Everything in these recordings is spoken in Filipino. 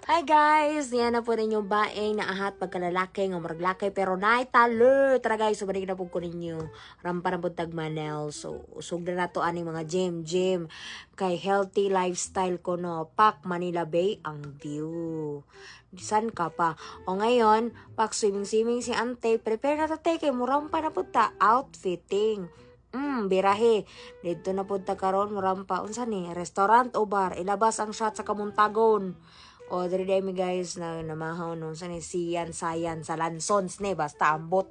Hi guys! Yan na po ninyo baeng na ahat pagkalalaki nga maraglaki pero naitalo. Tara guys, subalik na po ko ninyo. Rampa na po tagmanel. So, usog na to aning mga gym. Kay healthy lifestyle ko no. Pak Manila Bay ang view. San ka pa? O ngayon, pak swimming si ante. Prepare na to kay murampa na po ta. Outfitting. Birahe. Dito na po ta karon murampa. Unsa ni? Restaurant o bar? Ilabas ang shot sa kamuntagon. O, diri mi guys na namahaw no sa ni Sian Sayan sa Lansons ne basta ambot.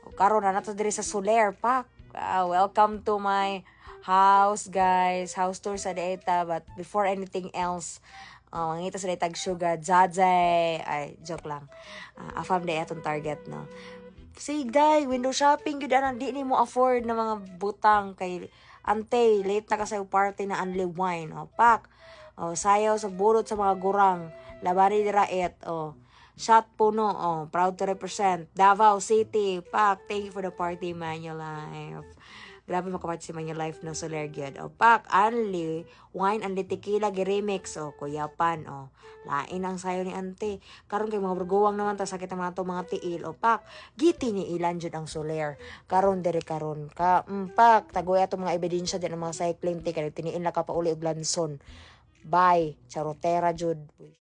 O karon na nato diri sa Soler Park. Welcome to my house guys. House tour sa Deeta but before anything else mangita sa tag sugar jajay ay joke lang. Afam de atong target no. See guys, window shopping gud ana di ni mo afford na mga butang kay ante late na ka sa party na only wine. O pak. Sayaw sa burot sa mga gurang. Labari diraet. Shot puno. Proud to represent. Davao City. Pak. Thank you for the party, Manulife. Grabe makaparty si Manulife no Soler gyud. Pak. Only wine and tequila gi-remix. Kuyapan. Lain ang sayo ni ante. Karon kay mga burgowang naman ta sakit ang mga tiil. Pak. Giti ni ilan jud ang Soler. Karon diri karon. Pak. Tagoy ato mga ebidensya din ang mga cycling ticket. Tiniin na ka pa uli og lanson. Bye. Charotera jud.